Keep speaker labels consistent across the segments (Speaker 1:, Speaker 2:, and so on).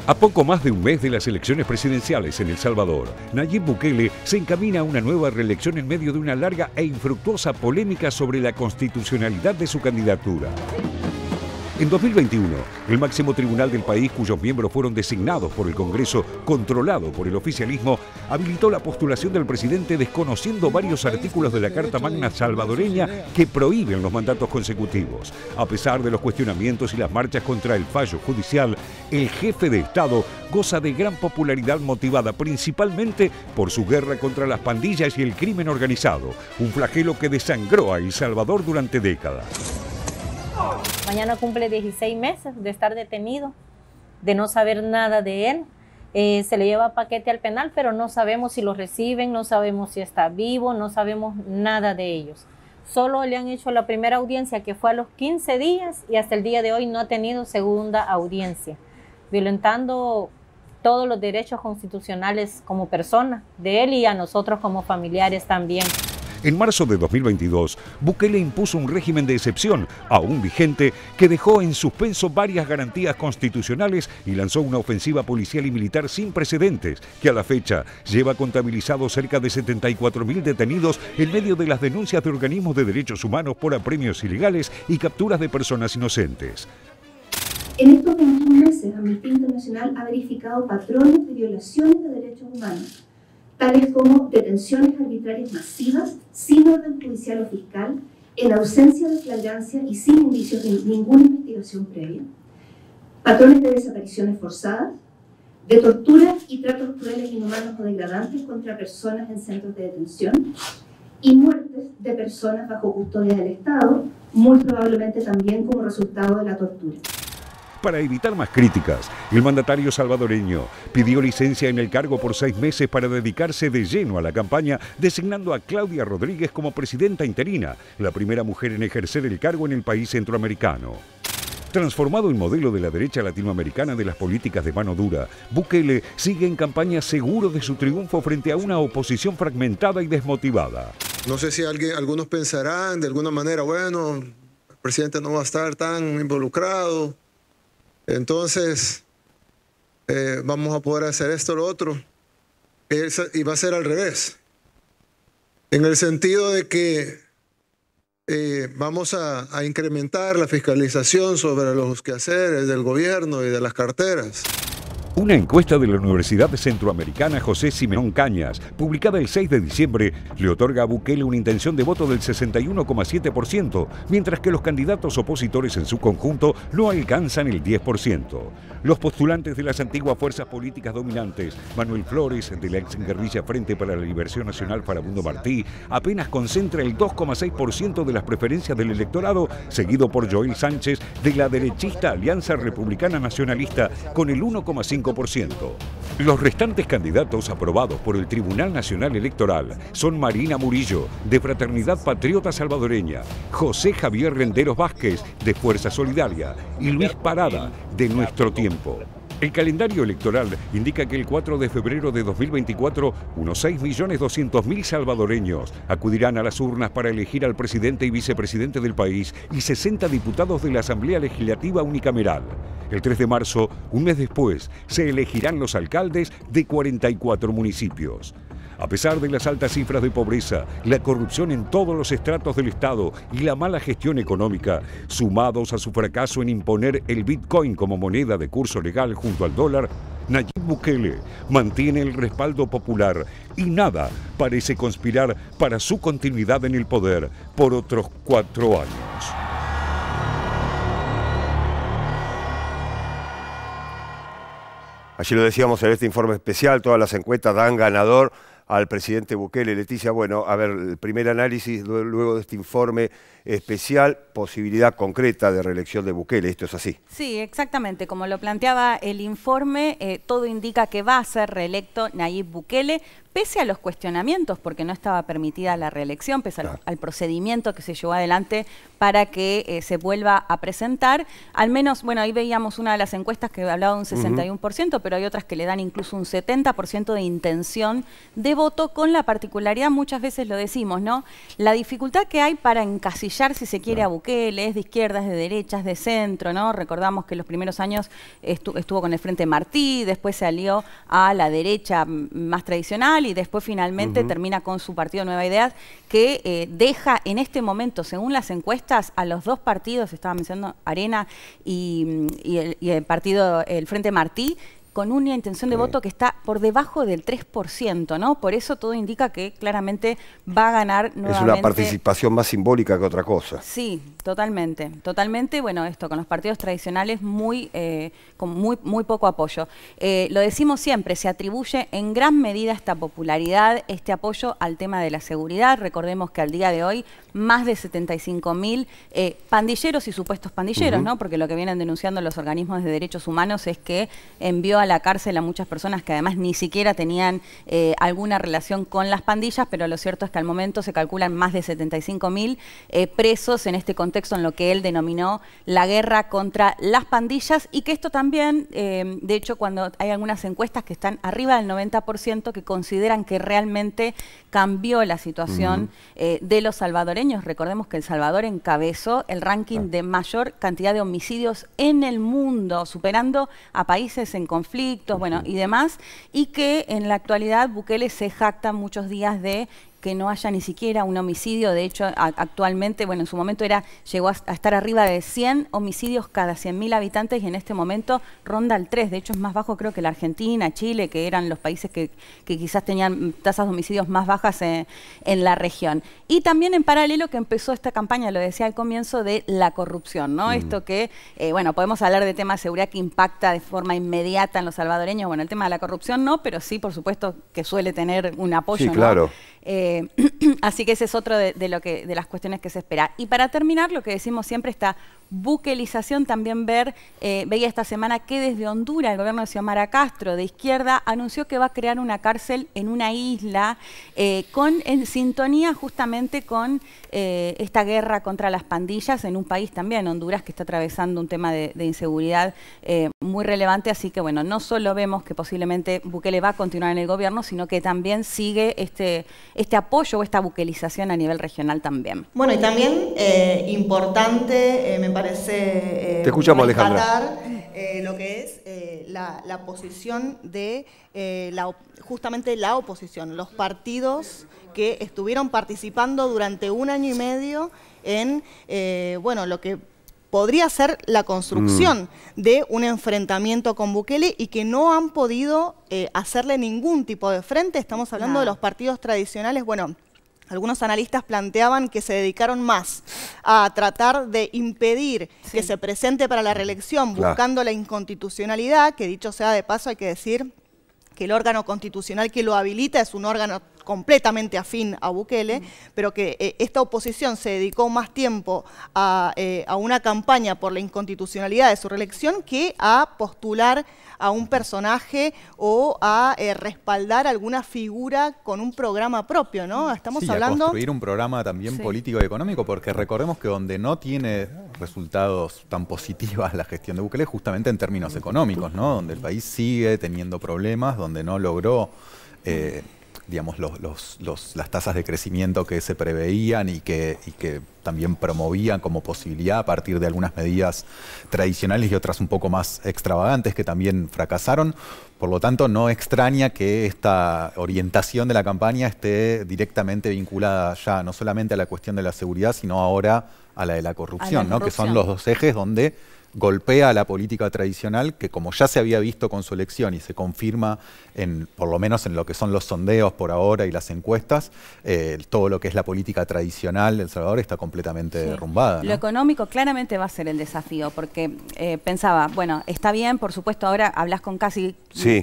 Speaker 1: A poco más de un mes de las elecciones presidenciales en El Salvador, Nayib Bukele se encamina a una nueva reelección en medio de una larga e infructuosa polémica sobre la constitucionalidad de su candidatura. En 2021, el máximo tribunal del país, cuyos miembros fueron designados por el Congreso, controlado por el oficialismo, habilitó la postulación del presidente desconociendo varios artículos de la Carta Magna salvadoreña que prohíben los mandatos consecutivos. A pesar de los cuestionamientos y las marchas contra el fallo judicial, el jefe de Estado goza de gran popularidad motivada principalmente por su guerra contra las pandillas y el crimen organizado, un flagelo que desangró a El Salvador durante décadas.
Speaker 2: Mañana cumple 16 meses de estar detenido, de no saber nada de él. Se le lleva paquete al penal, pero no sabemos si lo reciben, no sabemos si está vivo, no sabemos nada de ellos. Solo le han hecho la primera audiencia, que fue a los 15 días, y hasta el día de hoy no ha tenido segunda audiencia, violentando todos los derechos constitucionales como persona de él y a nosotros como familiares también.
Speaker 1: En marzo de 2022, Bukele impuso un régimen de excepción, aún vigente, que dejó en suspenso varias garantías constitucionales y lanzó una ofensiva policial y militar sin precedentes, que a la fecha lleva contabilizado cerca de 74.000 detenidos en medio de las denuncias de organismos de derechos humanos por apremios ilegales y capturas de personas inocentes.
Speaker 3: En estos 21 meses, Amnistía Internacional ha verificado patrones de violaciones de derechos humanos, tales como detenciones arbitrarias masivas, sin orden judicial o fiscal, en ausencia de flagrancia y sin indicios de ninguna investigación previa, patrones de desapariciones forzadas, de tortura y tratos crueles, inhumanos o degradantes contra personas en centros de detención, y muertes de personas bajo custodia del Estado, muy probablemente también como resultado de la tortura.
Speaker 1: Para evitar más críticas, el mandatario salvadoreño pidió licencia en el cargo por 6 meses para dedicarse de lleno a la campaña, designando a Claudia Rodríguez como presidenta interina, la primera mujer en ejercer el cargo en el país centroamericano. Transformado en modelo de la derecha latinoamericana de las políticas de mano dura, Bukele sigue en campaña seguro de su triunfo frente a una oposición fragmentada y desmotivada.
Speaker 4: No sé si algunos pensarán de alguna manera, bueno, el presidente no va a estar tan involucrado, entonces vamos a poder hacer esto o lo otro, y va a ser al revés, en el sentido de que vamos a incrementar la fiscalización sobre los quehaceres del gobierno y de las carteras.
Speaker 1: Una encuesta de la Universidad Centroamericana José Simeón Cañas, publicada el 6 de diciembre, le otorga a Bukele una intención de voto del 61,7%, mientras que los candidatos opositores en su conjunto no alcanzan el 10%. Los postulantes de las antiguas fuerzas políticas dominantes, Manuel Flores, de la ex guerrilla Frente para la Liberación Nacional Farabundo Martí, apenas concentra el 2,6% de las preferencias del electorado, seguido por Joel Sánchez, de la derechista Alianza Republicana Nacionalista, con el 1,5%. Los restantes candidatos aprobados por el Tribunal Nacional Electoral son Marina Murillo, de Fraternidad Patriota Salvadoreña, José Javier Renderos Vázquez, de Fuerza Solidaria, y Luis Parada, de Nuestro Tiempo. El calendario electoral indica que el 4 de febrero de 2024, unos 6.200.000 salvadoreños acudirán a las urnas para elegir al presidente y vicepresidente del país y 60 diputados de la Asamblea Legislativa Unicameral. El 3 de marzo, un mes después, se elegirán los alcaldes de 44 municipios. A pesar de las altas cifras de pobreza, la corrupción en todos los estratos del Estado y la mala gestión económica, sumados a su fracaso en imponer el Bitcoin como moneda de curso legal junto al dólar, Nayib Bukele mantiene el respaldo popular y nada parece conspirar para su continuidad en el poder por otros 4 años.
Speaker 5: Allí lo decíamos en este informe especial, todas las encuestas dan ganador al presidente Bukele. Leticia, bueno, a ver, el primer análisis luego de este informe especial, posibilidad concreta de reelección de Bukele, ¿esto es así?
Speaker 6: Sí, exactamente, como lo planteaba el informe, todo indica que va a ser reelecto Nayib Bukele, pese a los cuestionamientos, porque no estaba permitida la reelección, pese al procedimiento que se llevó adelante para que se vuelva a presentar. Al menos, bueno, ahí veíamos una de las encuestas que hablaba de un 61%, pero hay otras que le dan incluso un 70% de intención de voto, con la particularidad, muchas veces lo decimos, ¿no? La dificultad que hay para encasillar, si se quiere, a Bukele, es de izquierdas, de derechas, de centro, ¿no? Recordamos que los primeros años estuvo con el Frente Martí, después se alió a la derecha más tradicional y después finalmente termina con su partido Nueva Ideas, que deja en este momento, según las encuestas, a los dos partidos, estaba mencionando Arena y el partido, el Frente Martí, con una intención de voto que está por debajo del 3%, ¿no? Por eso todo indica que claramente va a ganar nuevamente.
Speaker 5: Es una participación más simbólica que otra cosa.
Speaker 6: Sí, totalmente. Totalmente, bueno, esto con los partidos tradicionales con muy poco apoyo. Lo decimos siempre, se atribuye en gran medida esta popularidad, este apoyo al tema de la seguridad. Recordemos que al día de hoy más de 75.000 pandilleros y supuestos pandilleros, ¿no? Porque lo que vienen denunciando los organismos de derechos humanos es que envió a la cárcel a muchas personas que además ni siquiera tenían alguna relación con las pandillas, pero lo cierto es que al momento se calculan más de 75.000 presos en este contexto en lo que él denominó la guerra contra las pandillas, y que esto también, de hecho, cuando hay algunas encuestas que están arriba del 90% que consideran que realmente cambió la situación de los salvadoreños. Recordemos que El Salvador encabezó el ranking de mayor cantidad de homicidios en el mundo, superando a países en conflictos, bueno, y demás, y que en la actualidad Bukele se jacta muchos días de que no haya ni siquiera un homicidio. De hecho, actualmente, bueno, en su momento llegó a estar arriba de 100 homicidios cada 100.000 habitantes, y en este momento ronda el 3. De hecho, es más bajo creo que la Argentina, Chile, que eran los países que quizás tenían tasas de homicidios más bajas en la región. Y también en paralelo que empezó esta campaña, lo decía al comienzo, de la corrupción, ¿no? Esto que, bueno, podemos hablar de temas de seguridad que impacta de forma inmediata en los salvadoreños. Bueno, el tema de la corrupción no, pero sí, por supuesto, que suele tener un apoyo,
Speaker 5: sí, claro.
Speaker 6: Así que ese es otro de las cuestiones que se espera. Y para terminar, lo que decimos siempre, esta buquelización, también veía esta semana que desde Honduras el gobierno de Xiomara Castro, de izquierda, anunció que va a crear una cárcel en una isla en sintonía justamente con esta guerra contra las pandillas en un país también, Honduras, que está atravesando un tema de inseguridad muy relevante. Así que bueno, no solo vemos que posiblemente Bukele va a continuar en el gobierno, sino que también sigue este apoyo o esta buquelización a nivel regional también.
Speaker 7: Bueno, y también importante, me parece,
Speaker 5: te escuchamos, Alejandra,
Speaker 7: lo que es la posición de justamente la oposición, los partidos que estuvieron participando durante 1 año y medio en bueno, lo que podría ser la construcción de un enfrentamiento con Bukele, y que no han podido hacerle ningún tipo de frente. Estamos hablando de los partidos tradicionales. Bueno, algunos analistas planteaban que se dedicaron más a tratar de impedir que se presente para la reelección, buscando la inconstitucionalidad, que dicho sea de paso hay que decir que el órgano constitucional que lo habilita es un órgano completamente afín a Bukele, pero que esta oposición se dedicó más tiempo a una campaña por la inconstitucionalidad de su reelección que a postular a un personaje o a respaldar alguna figura con un programa propio, ¿no? Estamos hablando...
Speaker 8: a construir un programa también político y económico, porque recordemos que donde no tiene resultados tan positivas la gestión de Bukele, justamente en términos económicos, ¿no? Donde el país sigue teniendo problemas, donde no logró... digamos, las tasas de crecimiento que se preveían y que también promovían como posibilidad a partir de algunas medidas tradicionales y otras un poco más extravagantes que también fracasaron. Por lo tanto, no extraña que esta orientación de la campaña esté directamente vinculada ya no solamente a la cuestión de la seguridad, sino ahora a la de la corrupción, ¿no? Que son los dos ejes donde golpea a la política tradicional, que como ya se había visto con su elección y se confirma por lo menos en lo que son los sondeos por ahora y las encuestas, todo lo que es la política tradicional de El Salvador está completamente derrumbada, ¿no?
Speaker 6: Lo económico claramente va a ser el desafío, porque pensaba, bueno, está bien, por supuesto, ahora hablas con casi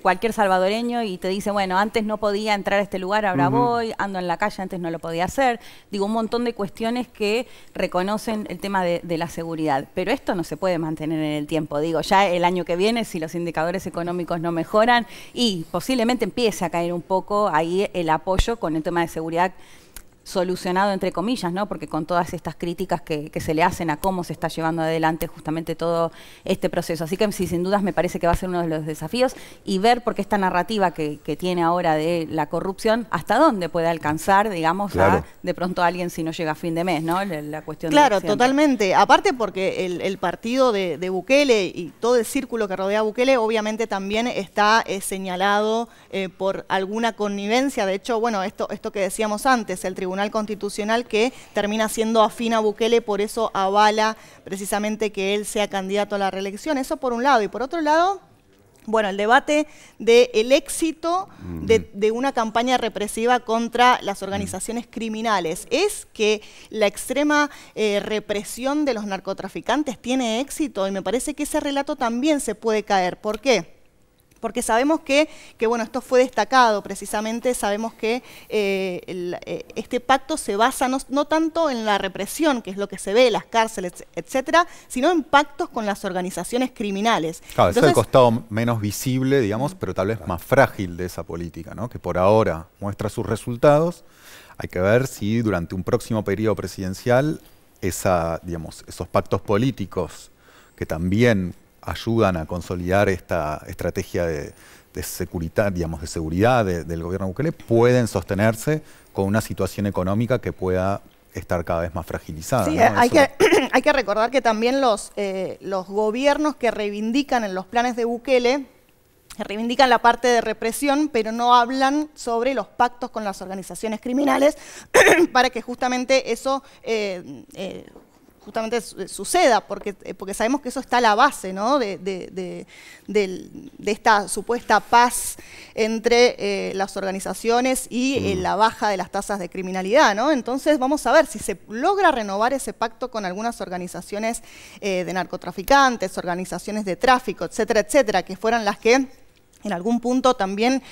Speaker 6: cualquier salvadoreño y te dice, bueno, antes no podía entrar a este lugar, ahora voy, ando en la calle, antes no lo podía hacer. Digo, un montón de cuestiones que reconocen el tema de la seguridad, pero esto no se puede mantener mantener en el tiempo. Digo, ya el año que viene, si los indicadores económicos no mejoran y posiblemente empiece a caer un poco ahí el apoyo con el tema de seguridad solucionado entre comillas, ¿no? Porque con todas estas críticas que se le hacen a cómo se está llevando adelante justamente todo este proceso. Así que sí, sin dudas me parece que va a ser uno de los desafíos y ver por qué esta narrativa que tiene ahora de la corrupción, hasta dónde puede alcanzar, digamos,
Speaker 5: claro,
Speaker 6: de pronto a alguien si no llega a fin de mes, ¿no? La cuestión
Speaker 7: claro,
Speaker 6: de
Speaker 7: totalmente. Aparte porque el partido de Bukele y todo el círculo que rodea a Bukele obviamente también está señalado por alguna connivencia. De hecho, bueno, esto que decíamos antes, el Tribunal Constitucional que termina siendo afín a Bukele, por eso avala precisamente que él sea candidato a la reelección. Eso por un lado. Y por otro lado, bueno, el debate del éxito de una campaña represiva contra las organizaciones criminales. ¿Es que la extrema represión de los narcotraficantes tiene éxito? Y me parece que ese relato también se puede caer. ¿Por qué? Porque sabemos que bueno, esto fue destacado precisamente, sabemos que este pacto se basa no tanto en la represión, que es lo que se ve, las cárceles, etcétera, sino en pactos con las organizaciones criminales.
Speaker 8: Claro, ese es el costado menos visible, digamos, pero tal vez más frágil de esa política, ¿no? Que por ahora muestra sus resultados. Hay que ver si durante un próximo periodo presidencial esos pactos políticos que también ayudan a consolidar esta estrategia de seguridad, del gobierno Bukele, pueden sostenerse con una situación económica que pueda estar cada vez más fragilizada.
Speaker 7: Sí,
Speaker 8: ¿no?
Speaker 7: hay que recordar que también los gobiernos que reivindican en los planes de Bukele, reivindican la parte de represión, pero no hablan sobre los pactos con las organizaciones criminales para que justamente eso suceda, porque sabemos que eso está a la base, ¿no? de esta supuesta paz entre las organizaciones y la baja de las tasas de criminalidad, ¿no? Entonces vamos a ver si se logra renovar ese pacto con algunas organizaciones de narcotraficantes, organizaciones de tráfico, etcétera, etcétera, que fueran las que en algún punto también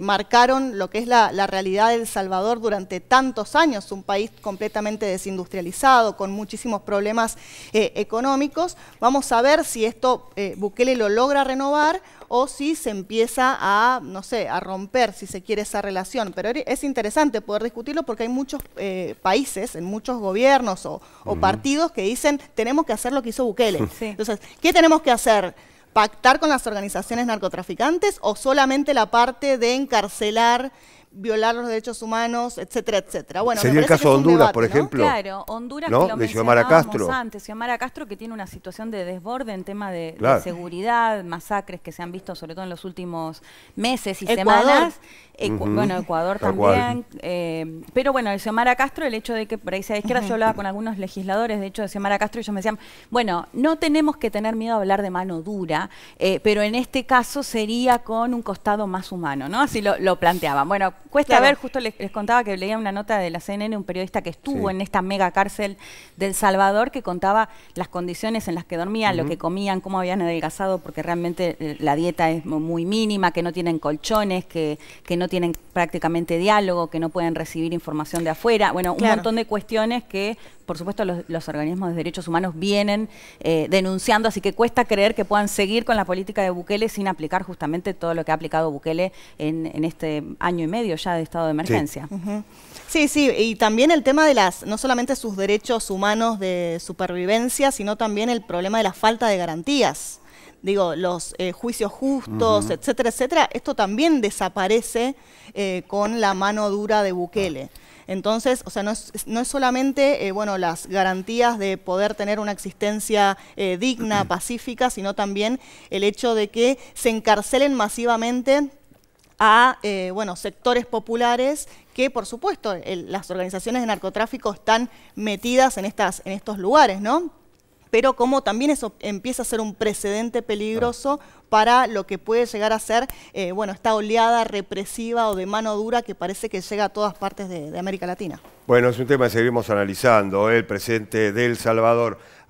Speaker 7: marcaron lo que es la realidad de El Salvador durante tantos años, un país completamente desindustrializado, con muchísimos problemas económicos. Vamos a ver si esto Bukele lo logra renovar o si se empieza a, no sé, a romper, si se quiere, esa relación. Pero es interesante poder discutirlo porque hay muchos países, en muchos gobiernos o partidos que dicen tenemos que hacer lo que hizo Bukele. Sí. Entonces, ¿qué tenemos que hacer? ¿Pactar con las organizaciones narcotraficantes o solamente la parte de encarcelar, violar los derechos humanos, etcétera, etcétera? Bueno,
Speaker 5: sería el caso de Honduras, debate, por ejemplo.
Speaker 6: ¿no? Claro, Honduras,
Speaker 5: ¿no?
Speaker 6: Que lo
Speaker 5: de Xiomara Castro.
Speaker 6: Antes, Xiomara Castro, que tiene una situación de desborde en tema de seguridad, masacres que se han visto sobre todo en los últimos meses y semanas. Bueno, Ecuador también. Pero bueno, de Xiomara Castro, el hecho de que por ahí sea de izquierda, yo hablaba con algunos legisladores, de hecho, de Xiomara Castro, y ellos me decían, bueno, no tenemos que tener miedo a hablar de mano dura, pero en este caso sería con un costado más humano, ¿no? Así lo planteaban. Bueno, cuesta ver, justo les contaba que leía una nota de la CNN, un periodista que estuvo en esta mega cárcel de El Salvador, que contaba las condiciones en las que dormían, lo que comían, cómo habían adelgazado, porque realmente la dieta es muy mínima, que no tienen colchones, que no tienen prácticamente diálogo, que no pueden recibir información de afuera. Bueno, un montón de cuestiones que, por supuesto, los organismos de derechos humanos vienen denunciando, así que cuesta creer que puedan seguir con la política de Bukele sin aplicar justamente todo lo que ha aplicado Bukele en este año y medio ya de estado de emergencia.
Speaker 7: Sí, sí, y también el tema de no solamente sus derechos humanos de supervivencia, sino también el problema de la falta de garantías. Digo, los juicios justos, etcétera, etcétera, esto también desaparece con la mano dura de Bukele. Entonces, o sea, no es solamente bueno, las garantías de poder tener una existencia digna, pacífica, sino también el hecho de que se encarcelen masivamente a bueno, sectores populares que, por supuesto, las organizaciones de narcotráfico están metidas en estos lugares, ¿no? Pero como también eso empieza a ser un precedente peligroso para lo que puede llegar a ser bueno, esta oleada represiva o de mano dura que parece que llega a todas partes de América Latina.
Speaker 5: Bueno, es un tema que seguimos analizando, el presidente de El Salvador.